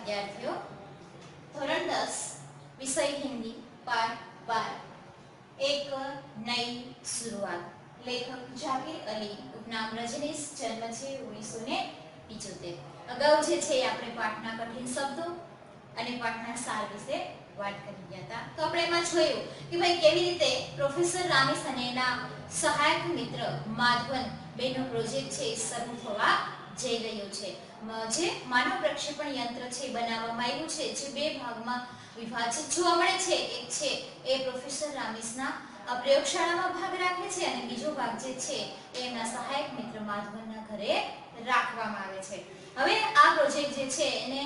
विद्यार्थियों धोरण 10 विषय हिंदी पाठ 12 एक नई शुरुआत लेखक जाकिर अली उपनाम रजनीश जन्म છે 1975 અગાઉ જે છે આપણે પાઠના કઠિન શબ્દો અને પાઠના સાર વિશે વાત કરી ગયા હતા તો આપણે એમાં જોયું કે ભાઈ કેવી રીતે પ્રોફેસર રામીસ અને એના સહાયક મિત્ર માધવન બેનો પ્રોજેક્ટ છે શરૂ થવા જઈ રહ્યો છે જે માનવ પ્રક્ષેપણ યંત્ર છે બનાવવામાં આવ્યું છે જે બે ભાગમાં વિભાજિત જોવા મળે છે એક છે એ પ્રોફેસર રામીસના પ્રયોગશાળામાં ભાગ રાખે છે અને બીજો ભાગ જે છે એ એમના સહાયક મિત્ર માધવનના ઘરે રાખવામાં આવે છે હવે આ પ્રોજેક્ટ જે છે એને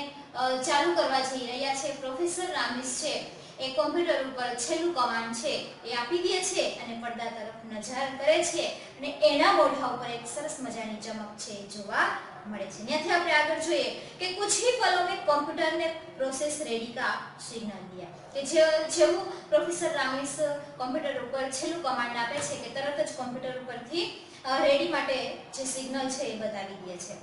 ચાલુ કરવા જઈ રહ્યા છે પ્રોફેસર રામીસ છે એ કોમ્પ્યુટર ઉપર છેલ્લું કમાન્ડ છે એ આપી દે છે અને પડદા તરફ નજર કરે છે અને એના મોઢા ઉપર એક સરસ મજાની ચમક છે જોવા મળે છે ત્યાંથી આપણે આગળ જોઈએ કે कुछ ही पलों में कंप्यूटर ने प्रोसेस रेडी का सिग्नल दिया કે જેવું પ્રોફેસર રામીસ કોમ્પ્યુટર ઉપર છેલ્લું કમાન્ડ આપે છે કે તરત જ કોમ્પ્યુટર ઉપરથી રેડી માટે જે સિગ્નલ છે એ બતાવી દે છે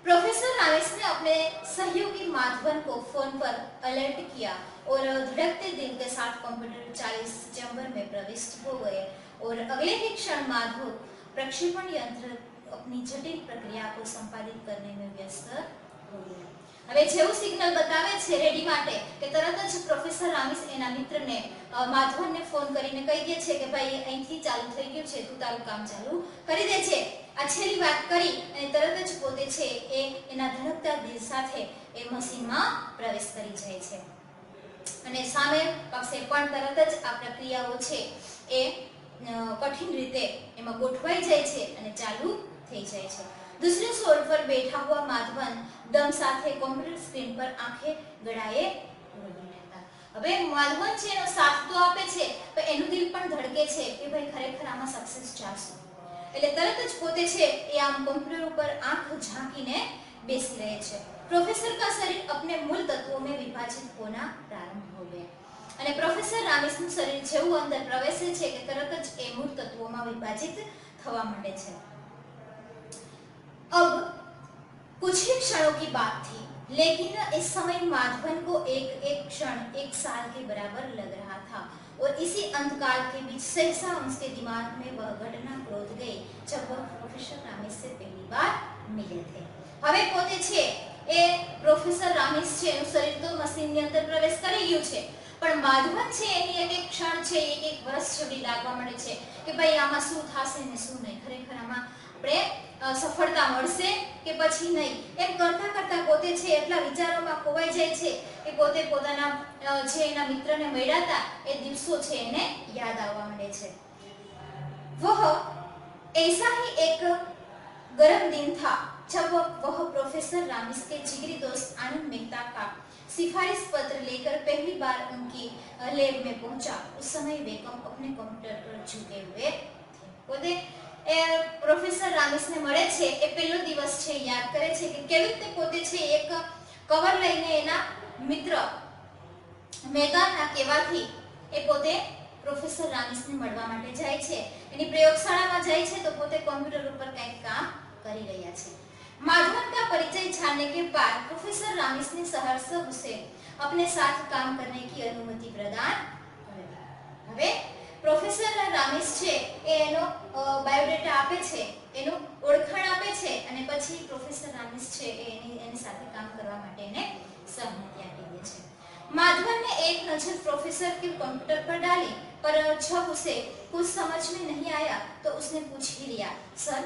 प्रोफेसर रामीस ने अपने सहयोगी माधवन को फोन पर अलर्ट किया और धड़कते दिल के साथ कंप्यूटर 40 चैम्बर में प्रविष्ट हो गए और अगले ही क्षण माधव प्रक्षेपण यंत्र अपनी जटिल प्रक्रिया को संपादित करने में व्यस्त हो गया હવે જેવું સિગ્નલ બતાવે છે રેડી માટે કે તરત જ પ્રોફેસર રામીસ એના મિત્રને માધવનને ફોન કરીને કહી દે છે કે ભાઈ અહીંથી ચાલુ થઈ ગયું છે તું તારું કામ ચાલુ કરી દે છે આ છેલ્લી વાત કરી અને તરત જ પોતે છે એ એના ધડકતા દિલ સાથે એ મશીનમાં પ્રવેશ કરી જાય છે અને સામે પક્ષે પણ તરત જ આ પ્રક્રિયાઓ છે એ કઠિન રીતે એમાં ગોઠવાઈ જાય છે અને ચાલુ થઈ જાય છે दूसरे छोर पर बैठा हुआ माधवन दम साथे कंप्यूटर स्क्रीन पर आंखें गड़ाए ઊભી રહેતા હવે માધવન છે એનો સાથ તો આપે છે પણ એનું દિલ પણ ધડકે છે કે ભાઈ ખરેખર આમાં સક્સેસ ચાલશે એટલે તરત જ પોતે છે એ આમ કમ્પ્યુટર ઉપર આંખ ઝાંકીને બેસી રહે છે प्रोफेसर का शरीर अपने मूल तत्वों में विभाजित होना प्रारंभ हो गया અને પ્રોફેસર રામીસનું શરીર જેવું અંદર પ્રવેશે છે કે તરત જ એ મૂળ તત્વોમાં વિભાજિત થવા માંડે છે अब कुछ ही क्षणों की बात थी लेकिन इस समय माधवन को एक एक क्षण एक साल के बराबर लग रहा था और इसी अंधकार के बीच सहसा उसके दिमाग में वह घटना क्रोध गई जब वह प्रोफेसर रामीस से पहली बार मिले थे હવે પોતે છે એ પ્રોફેસર રામીસ છે એનું શરીર તો મશીનની અંદર પ્રવેશ કરી ગયું છે પણ માધવન છે એની એક એક ક્ષણ છે એક એક વર્ષ જેવી લાગવા મળે છે કે ભાઈ આમાં શું થશે ને શું નહીં ખરેખર આમાં આપણે સફળતા મળશે કે પછી નહીં એમ કરતા કરતા પોતે છે એટલા વિચારોમાં ખોવાઈ જાય છે કે પોતે પોતાના જે એના મિત્રને મળ્યા હતા એ દિવસો છે એને યાદ આવવા માંડે છે वह ऐसा ही एक गर्म दिन था जब वह प्रोफेसर रामीस के जिगरी दोस्त आनंद मेहता का सिफारिश पत्र लेकर पहली बार उनकी लैब में पहुंचा उस समय वेकम अपने कंप्यूटर पर झुके हुए थे પોતે એ પ્રોફેસર રામીસને મળે છે એ પહેલો દિવસ છે યાદ કરે છે કે કેવી રીતે પોતે છે એક કવર લઈને એના મિત્ર મેગાના કહેવાથી એ પોતે પ્રોફેસર રામીસને મળવા માટે જાય છે એની પ્રયોગશાળામાં જાય છે તો પોતે કોમ્પ્યુટર ઉપર કંઈક કામ કરી રહ્યા છે माधवन का परिचय जानने के बाद प्रोफेसर रामीस ने सहर्ष उसे अपने साथ काम करने की अनुमति प्रदान कर दी હવે પ્રોફેસર રામીસ છે એ એનો બાયોડેટા આપે છે એનો ઓળખાણ આપે છે અને પછી પ્રોફેસર રામીસ છે એની સાથે કામ કરવા માટે એને સહમતિ આપી દે છે माधवन ने एक नजर प्रोफेसर के कंप्यूटर पर डाली पर जब उसे कुछ समझ में नहीं आया तो उसने पूछ ही लिया सर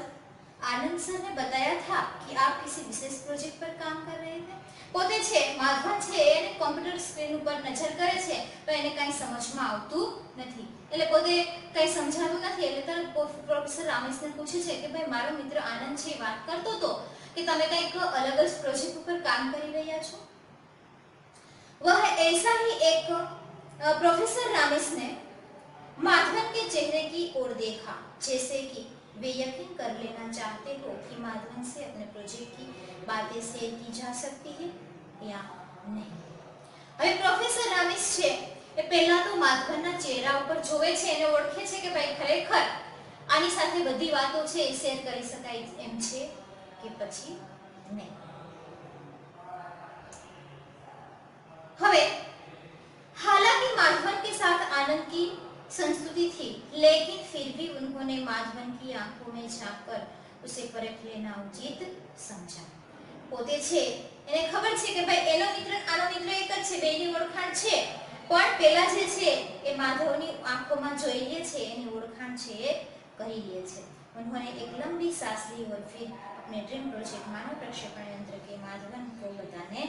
आनंद सर ने बताया था कि आप किसी विशेष प्रोजेक्ट पर काम कर रहे थे પોતે છે માધવન છે એને કોમ્પ્યુટર સ્ક્રીન ઉપર નજર કરે છે તો એને કંઈ સમજમાં આવતું નથી એટલે પોતે કંઈ સમજાતું નથી એટલે તરત પ્રોફેસર રામીસને પૂછે છે કે ભાઈ મારો મિત્ર આનંદ છે વાત કરતો હતો કે તમે કંઈક અલગ જ પ્રોજેક્ટ ઉપર કામ કરી રહ્યા છો वह ऐसा ही एक प्रोफेसर रामीस ने माधवन के चेहरे की ओर देखा जैसे कि वे यकीन कर लेना चाहते हो कि माधवन से अपने प्रोजेक्ट की बातें शेयर की जा सकती है या नहीं હવે પ્રોફેસર રામીસ છે એ પહેલા તો માધવનના ચહેરા ઉપર જોવે છે અને ઓળખે છે કે ભાઈ ખરેખર આની સાથે બધી વાતો છે એ શેર કરી શકાય એમ છે કે પછી નહીં हवे हालांकि माधवन के साथ आनंद की संस्तुति थी, लेकिन फिर भी उन्होंने माधवन की आंखों में झांककर उसे परख लेना उचित समझा। પોતે છે એને ખબર છે કે ભાઈ એનો મિત્ર આનો મિત્ર એક જ છે, બેની ઓળખાણ છે, પણ પેલા જે છે એ માધવની આંખોમાં જોઈ લે છે, એની ઓળખાણ છે એ કરી લે છે। उन्होंने एक लंबी सांस ली और फिर अपने ड्रीम प्रोजेक्ट मानव प्रक्षेपण यंत्र के माधवन को बताने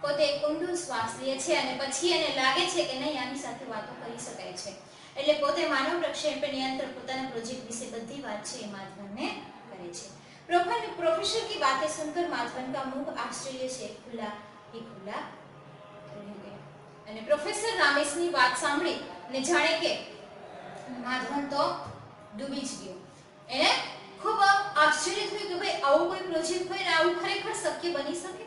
પોતે ઊંડો શ્વાસ લે છે અને પછી એને લાગે છે કે નહીં આની સાથે વાતો કરી શકાય છે, એટલે પોતે માનવ પ્રક્ષેપણ યંત્ર પોતાના પ્રોજેક્ટ વિશે બધી વાત છે એ માધવનને કરે છે। प्रोफेसर की बातें सुनकर माधवन का मुंह आश्चर्य से खुला ही खुला रह गया અને પ્રોફેસર રામેશની વાત સાંભળી ને જાણે કે માધવન તો ડૂબી જ ગયો। એને ખૂબ આશ્ચર્ય થયું કે ભાઈ આવું કોઈ પ્રોજેક્ટ હોય ને આવું ખરેખર શક્ય બની શકે।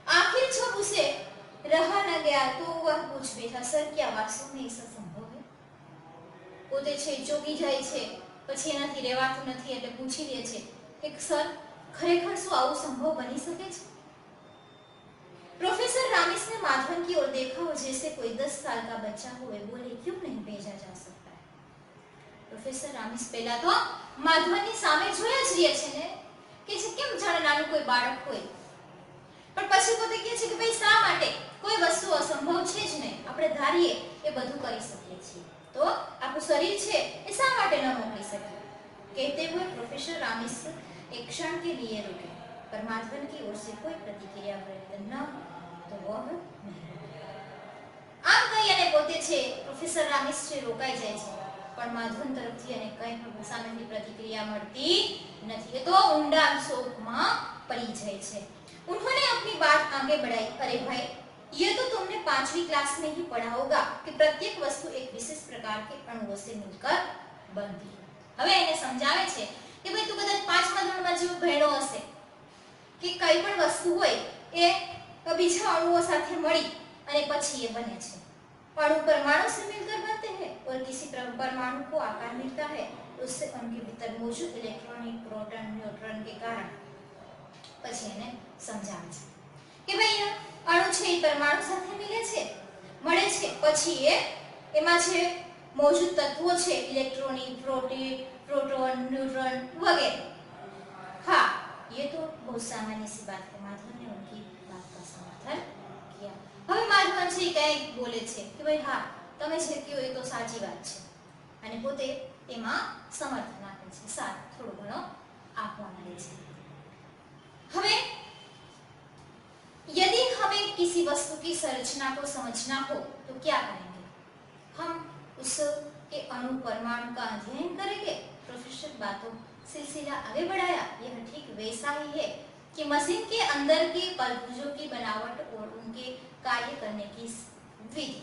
आखिर जब उसे रहा न गया तो वह पूछ बैठा, सर क्या वास्तव में ऐसा संभव है? પોતે છે ચોકી જાય છે, પછી એનાથી રહેવાતું નથી એટલે પૂછી લે છે કે સર ખરેખર શું આવું સંભવ બની શકે છે? प्रोफेसर रामेश ने माधवन की ओर देखा और जैसे कोई 10 साल का बच्चा हुए बोले, क्यों नहीं भेजा जा सकता है? प्रोफेसर रामेश પહેલા તો માધવનની સામે જોયા જ રહે છે ને કે જે કેમ જાણે નાનું કોઈ બાળક હોય, પણ પછી પોતે કહે છે કે ભાઈ શા માટે કોઈ વસ્તુ અસંભવ છે જ નહીં, આપણે ધારીએ એ બધું કરી શકીએ છીએ, તો આપણું શરીર છે એ શા માટે ન મોકલી શકીએ? कहते हुए प्रोफेसर रामेश एक क्षण के लिए रुके, पर माधवन की ओर से कोई प्रतिक्रिया व्यक्त न तो वह नहीं। આમ કહી અને પોતે છે પ્રોફેસર રામેશ છે રોકાઈ જાય છે, પણ માધવન તરફથી અને કંઈ પણ સામેની प्रतिक्रिया મળતી નથી, એ તો ઊંડા શોકમાં પડી જાય છે। उन्होंने अपनी बात आगे बढ़ाई, अरे भाई ये तो तुमने 5वीं क्लास में ही पढ़ा होगा कि प्रत्येक वस्तु एक विशेष प्रकार के अणुओं से मिलकर बनती है। હવે એને સમજાવે છે કે ભાઈ તું કદાચ 5મા ધોરણમાં જેવું ભણ્યો હશે કે કઈ પણ વસ્તુ હોય એ બીજા અણુઓ સાથે મળી અને પછી એ બને છે। अणु परमाणु से मिलकर बनते हैं और किसी परमाणु को आकार मिलता है, उससे उनके भीतर मौजूद इलेक्ट्रॉनिक प्रोटॉन न्यूट्रॉन के कारण પછી એને સમજાવે છે કે ભાઈ અણુ છે એ પરમાણુ સાથે મિલે છે, મળે છે, પછી એમાં જે मौजूद तत्वों છે इलेक्ट्रॉनिक प्रोटॉन न्यूट्रॉन वगैरह। हाँ, ये तो बहुत सामान्य सी बात है। माधवन ने उनकी बात का समर्थन किया। હવે માધવન છે કઈ બોલે છે કે ભાઈ હા તમે જે કહ્યું એ તો સાચી વાત છે અને પોતે એમાં સમર્થન આપે છે, સાથ થોડો ઘણો આપવા માંગે છે। હવે यदि हमें किसी वस्तु की संरचना को समझना हो तो क्या करेंगे? हम उसके अणु परमाणु का अध्ययन करेंगे। प्रोफेसर बातों सिलसिला आगे बढ़ाया, यह ठीक वैसा ही है कि मशीन के अंदर के पलपुर्जों की बनावट और उनके कार्य करने की विधि।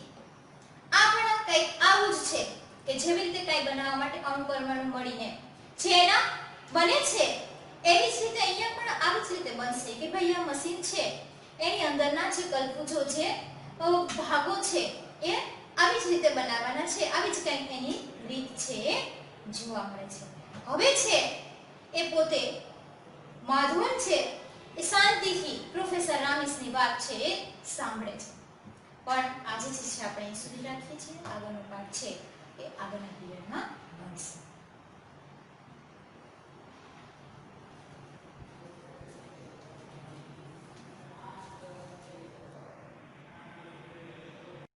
આ પણ કંઈક આવું જ છે કે જેવી રીતે કંઈ બનાવવા માટે અણુ પરમાણુ મળીને જે એના બને છે એવી જ રીતે અહીંયા પણ આવી જ રીતે બનશે કે ભાઈ આ મશીન છે એની અંદરના જે કલપુજો જે ભાગો છે એ આવી જ રીતે બનાવવાના છે, આવી જ કંઈક એની રીત છે જોવા મળે છે। હવે છે એ પોતે માધવન છે એ શાંતિથી પ્રોફેસર રામેશની વાત છે એ સાંભળે છે, પણ આજે જે છે આપણે સુધી રાખીએ છીએ, આગળનો પાઠ છે એ આગળના પીરિયડમાં બનશે।